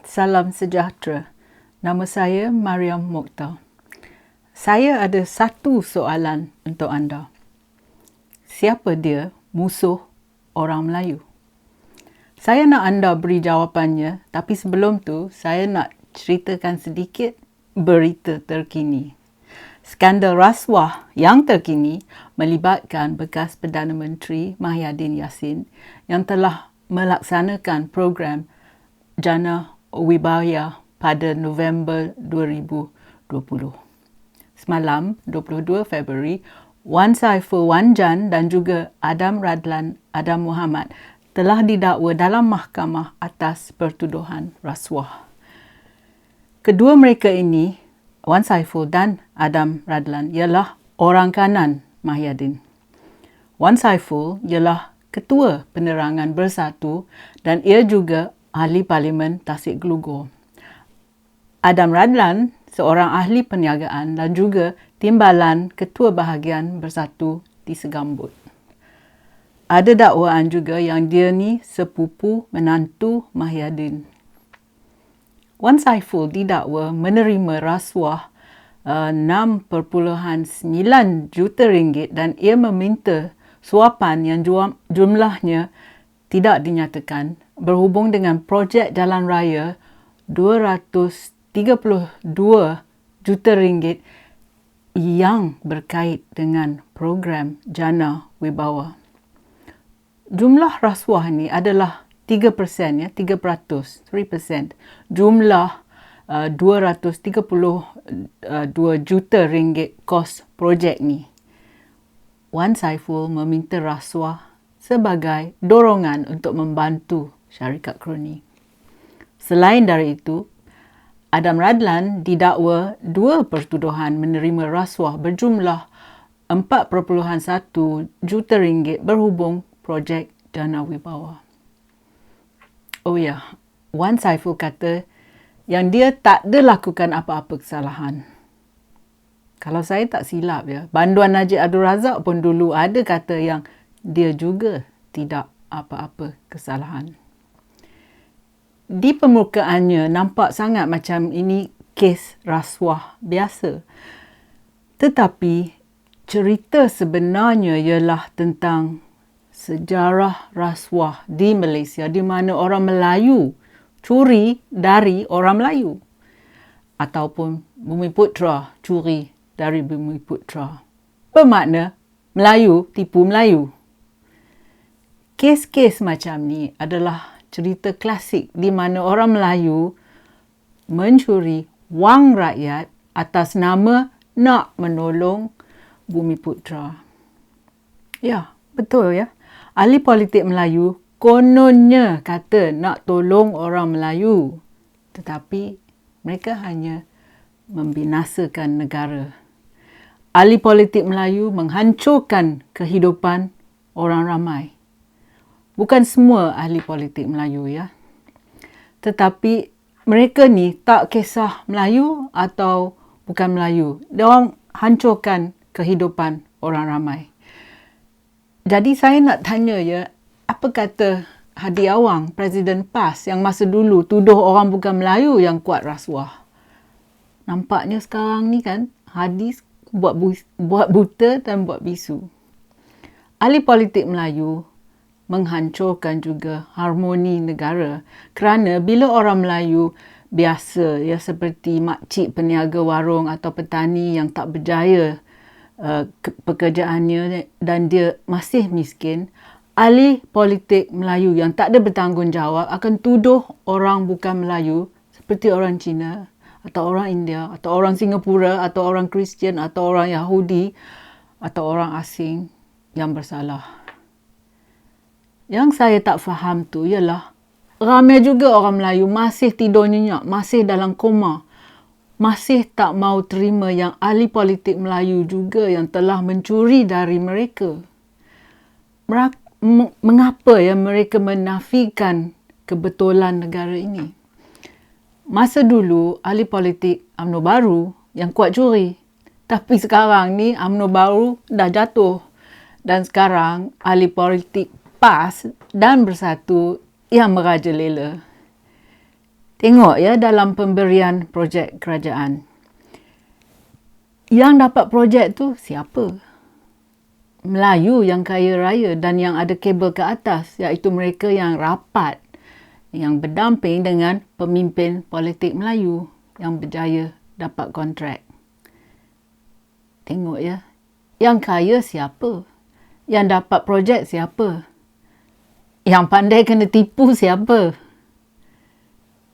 salam sejahtera. Nama saya Mariam Mokhtar. Saya ada satu soalan untuk anda. Siapa dia musuh orang Melayu? Saya nak anda beri jawapannya, tapi sebelum tu saya nak ceritakan sedikit berita terkini. Skandal rasuah yang terkini melibatkan bekas Perdana Menteri Mahyadin Yassin yang telah melaksanakan program Jana Wibaya pada November 2020. Semalam, 22 Februari, Wan Saiful Wan Jan dan juga Adam Radlan Adam Muhammad telah didakwa dalam mahkamah atas pertuduhan rasuah. Kedua mereka ini, Wan Saiful dan Adam Radlan, ialah orang kanan Mahyadin. Wan Saiful ialah Ketua Penerangan Bersatu dan ia juga Ahli Parlimen Tasik Gelugor. Adam Radlan, seorang ahli perniagaan dan juga Timbalan Ketua Bahagian Bersatu di Segambut. Ada dakwaan juga yang dia ni sepupu menantu Mahyadin. Wan Saiful didakwa menerima rasuah 6.9 juta ringgit dan ia meminta suapan yang jumlahnya tidak dinyatakan berhubung dengan projek jalan raya 232 juta ringgit yang berkait dengan program Jana Wibawa. Jumlah rasuah ni adalah 3%, 3%. Jumlah 232 juta ringgit kos projek ni. Wan Saiful meminta rasuah sebagai dorongan untuk membantu syarikat kroni. Selain dari itu, Adam Radlan didakwa 2 pertuduhan menerima rasuah berjumlah 4.1 juta ringgit berhubung projek Jana Wibawa. Oh ya, Wan Saiful kata yang dia tak ada lakukan apa-apa kesalahan. Kalau saya tak silap ya, Banduan Najib Abdul Razak pun dulu ada kata yang dia juga tidak apa-apa kesalahan. Di permukaannya nampak sangat macam ini kes rasuah biasa. Tetapi cerita sebenarnya ialah tentang sejarah rasuah di Malaysia di mana orang Melayu curi dari orang Melayu. Ataupun Bumiputra curi dari Bumiputra. Bermakna Melayu tipu Melayu. Kes-kes macam ni adalah cerita klasik di mana orang Melayu mencuri wang rakyat atas nama nak menolong Bumiputra. Ya, betul ya. Ahli politik Melayu kononnya kata nak tolong orang Melayu. Tetapi mereka hanya membinasakan negara. Ahli politik Melayu menghancurkan kehidupan orang ramai. Bukan semua ahli politik Melayu ya. Tetapi mereka ni tak kisah Melayu atau bukan Melayu. Diorang hancurkan kehidupan orang ramai. Jadi saya nak tanya ya, apa kata Hadi Awang, Presiden PAS yang masa dulu tuduh orang bukan Melayu yang kuat rasuah. Nampaknya sekarang ni kan Hadi buat buta dan buat bisu. Ahli politik Melayu menghancurkan juga harmoni negara kerana bila orang Melayu biasa ya seperti makcik peniaga warung atau petani yang tak berjaya pekerjaannya dan dia masih miskin, ahli politik Melayu yang tak ada bertanggungjawab akan tuduh orang bukan Melayu seperti orang Cina atau orang India atau orang Singapura atau orang Kristian atau orang Yahudi atau orang asing yang bersalah. Yang saya tak faham tu ialah ramai juga orang Melayu masih tidur nyenyak, masih dalam koma. Masih tak mau terima yang ahli politik Melayu juga yang telah mencuri dari mereka. Mengapa ya mereka menafikan kebetulan negara ini? Masa dulu ahli politik UMNO baru yang kuat curi. Tapi sekarang ni UMNO baru dah jatuh. Dan sekarang ahli politik PAS dan Bersatu yang merajalela. Tengok ya dalam pemberian projek kerajaan. Yang dapat projek tu siapa? Melayu yang kaya raya dan yang ada kabel ke atas, iaitu mereka yang rapat, yang berdamping dengan pemimpin politik Melayu yang berjaya dapat kontrak. Tengok ya, yang kaya siapa? Yang dapat projek siapa? Yang pandai kena tipu siapa?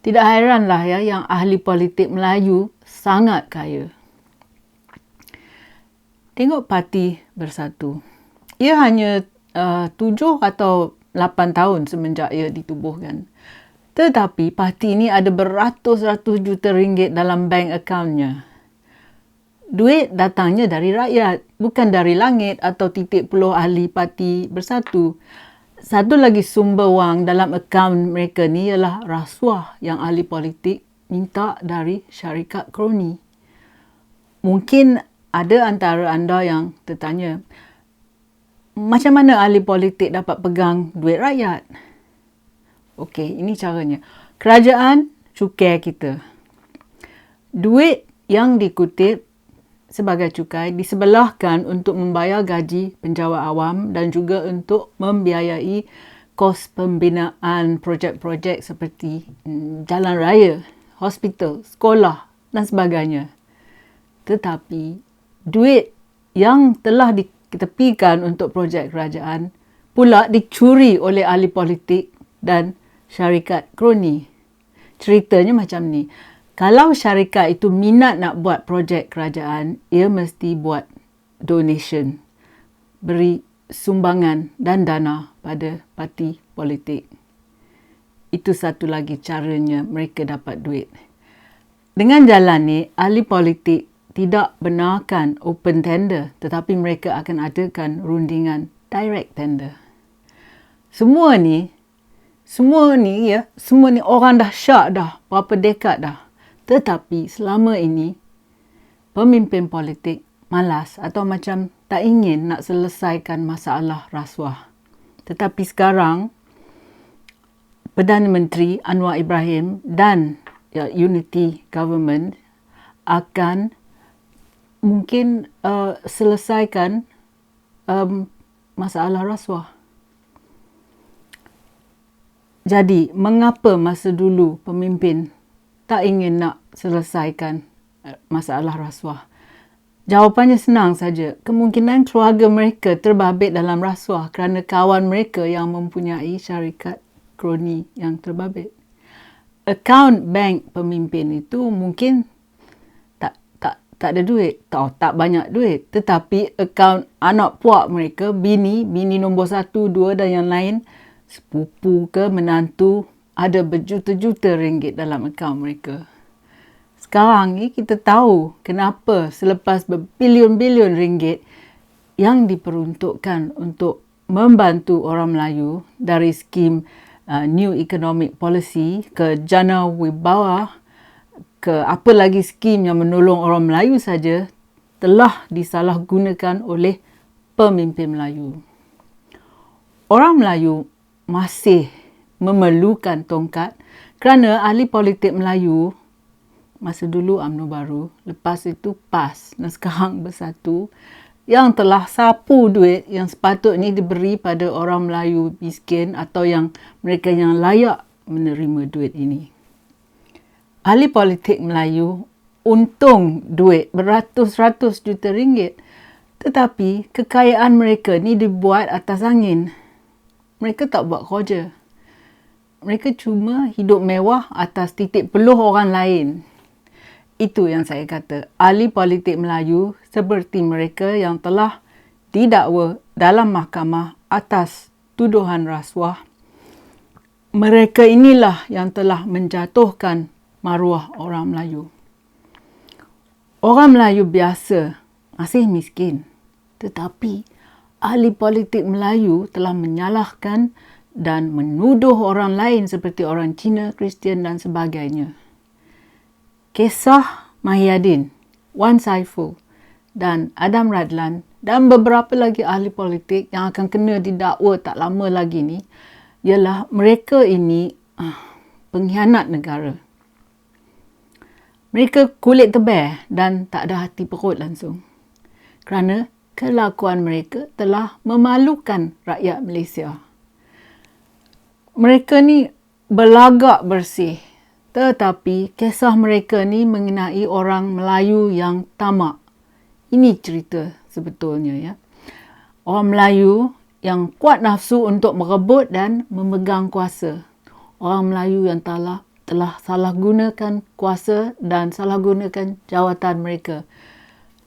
Tidak hairanlah ya yang ahli politik Melayu sangat kaya. Tengok Parti Bersatu. Ia hanya 7 atau 8 tahun semenjak ia ditubuhkan. Tetapi parti ini ada beratus-ratus juta ringgit dalam bank akaunnya. Duit datangnya dari rakyat, bukan dari langit atau titik peluh ahli Parti Bersatu. Satu lagi sumber wang dalam akaun mereka ni ialah rasuah yang ahli politik minta dari syarikat kroni. Mungkin ada antara anda yang tertanya, macam mana ahli politik dapat pegang duit rakyat? Okey, ini caranya. Kerajaan cukai kita. Duit yang dikutip sebagai cukai disebelahkan untuk membayar gaji penjawat awam dan juga untuk membiayai kos pembinaan projek-projek seperti jalan raya, hospital, sekolah dan sebagainya. Tetapi duit yang telah diketepikan untuk projek kerajaan pula dicuri oleh ahli politik dan syarikat kroni. Ceritanya macam ni. Kalau syarikat itu minat nak buat projek kerajaan, ia mesti buat donation, beri sumbangan dan dana pada parti politik. Itu satu lagi caranya mereka dapat duit. Dengan jalan ni, ahli politik tidak benarkan open tender, tetapi mereka akan adakan rundingan direct tender. Semua ni orang dah syak dah, berapa dekad dah. Tetapi selama ini, pemimpin politik malas atau macam tak ingin nak selesaikan masalah rasuah. Tetapi sekarang, Perdana Menteri Anwar Ibrahim dan Unity Government akan mungkin selesaikan masalah rasuah. Jadi, mengapa masa dulu pemimpin tak ingin nak selesaikan masalah rasuah? Jawapannya senang saja. Kemungkinan keluarga mereka terbabit dalam rasuah kerana kawan mereka yang mempunyai syarikat kroni yang terbabit. Akaun bank pemimpin itu mungkin tak ada duit, tak banyak duit. Tetapi akaun anak puak mereka, bini nombor 1, 2 dan yang lain, sepupu ke menantu, ada berjuta-juta ringgit dalam akaun mereka. Sekarang ni kita tahu kenapa selepas berbilion-bilion ringgit yang diperuntukkan untuk membantu orang Melayu dari skim New Economic Policy ke Jana Wibawa, ke apa lagi skim yang menolong orang Melayu saja, telah disalahgunakan oleh pemimpin Melayu. Orang Melayu masih memerlukan tongkat kerana ahli politik Melayu masa dulu UMNO Baru, lepas itu PAS dan sekarang Bersatu, yang telah sapu duit yang sepatutnya diberi pada orang Melayu miskin atau yang mereka yang layak menerima duit ini. Ahli politik Melayu untung duit beratus-ratus juta ringgit, tetapi kekayaan mereka ni dibuat atas angin. Mereka tak buat kerja. Mereka cuma hidup mewah atas titik peluh orang lain. Itu yang saya kata. Ahli politik Melayu seperti mereka yang telah didakwa dalam mahkamah atas tuduhan rasuah. Mereka inilah yang telah menjatuhkan maruah orang Melayu. Orang Melayu biasa masih miskin. Tetapi ahli politik Melayu telah menyalahkan dan menuduh orang lain seperti orang Cina, Kristian dan sebagainya. Kisah Mahyadin, Wan Saiful dan Adam Radlan dan beberapa lagi ahli politik yang akan kena didakwa tak lama lagi ni ialah mereka ini pengkhianat negara. Mereka kulit tebal dan tak ada hati perut langsung. Kerana kelakuan mereka telah memalukan rakyat Malaysia. Mereka ni berlagak bersih. Tetapi kisah mereka ni mengenai orang Melayu yang tamak. Ini cerita sebetulnya ya. Orang Melayu yang kuat nafsu untuk merebut dan memegang kuasa. Orang Melayu yang telah salah gunakan kuasa dan salah gunakan jawatan mereka.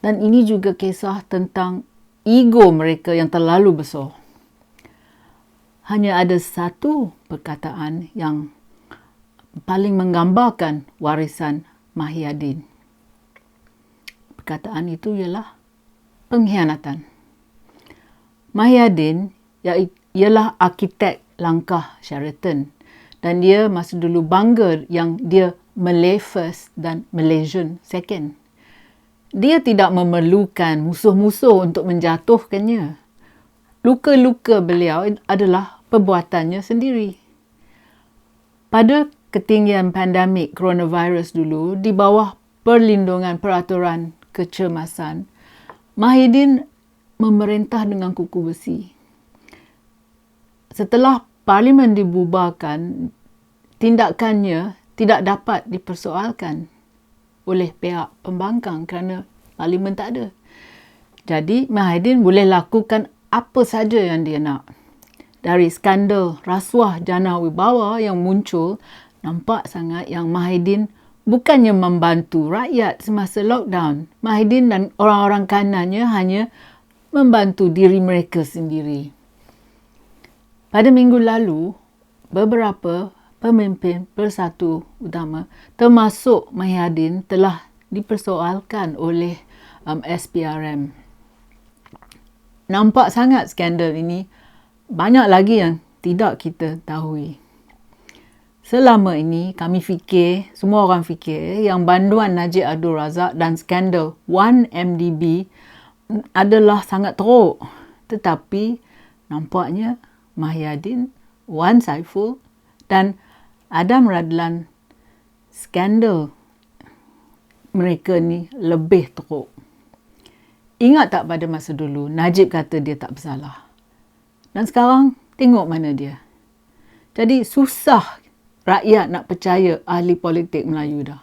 Dan ini juga kisah tentang ego mereka yang terlalu besar. Hanya ada satu perkataan yang paling menggambarkan warisan Mahyadin. Perkataan itu ialah pengkhianatan. Mahyadin ialah arkitek langkah Sheraton dan dia masa dulu bangga yang dia Malay first dan Malaysian second. Dia tidak memerlukan musuh-musuh untuk menjatuhkannya. Luka-luka beliau adalah perbuatannya sendiri. Pada ketinggian pandemik coronavirus dulu, di bawah perlindungan peraturan kecemasan, Mahyadin memerintah dengan kuku besi. Setelah parlimen dibubarkan, tindakannya tidak dapat dipersoalkan oleh pihak pembangkang kerana parlimen tak ada. Jadi, Mahyadin boleh lakukan apa saja yang dia nak. Dari skandal rasuah jana wibawa yang muncul, nampak sangat yang Mahyadin bukannya membantu rakyat semasa lockdown. Mahyadin dan orang-orang kanannya hanya membantu diri mereka sendiri. Pada minggu lalu, beberapa pemimpin Bersatu Utama, termasuk Mahyadin, telah dipersoalkan oleh SPRM. Nampak sangat skandal ini. Banyak lagi yang tidak kita tahu. Selama ini kami fikir, semua orang fikir yang banduan Najib Abdul Razak dan skandal 1MDB adalah sangat teruk. Tetapi nampaknya Mahyadin, Wan Saiful dan Adam Radlan, skandal mereka ni lebih teruk. Ingat tak pada masa dulu Najib kata dia tak bersalah. Dan sekarang tengok mana dia. Jadi susah rakyat nak percaya ahli politik Melayu dah.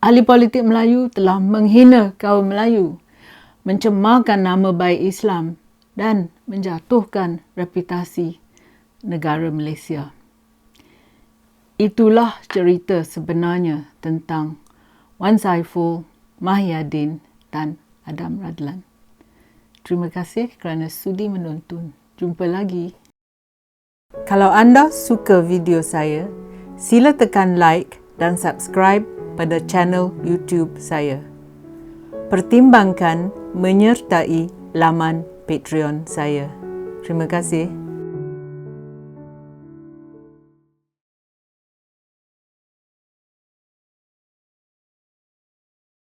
Ahli politik Melayu telah menghina kaum Melayu, mencemarkan nama baik Islam dan menjatuhkan reputasi negara Malaysia. Itulah cerita sebenarnya tentang Wan Saiful, Mahyadin dan Adam Radlan. Terima kasih kerana sudi menonton. Jumpa lagi. Kalau anda suka video saya, sila tekan like dan subscribe pada channel YouTube saya. Pertimbangkan menyertai laman Patreon saya. Terima kasih.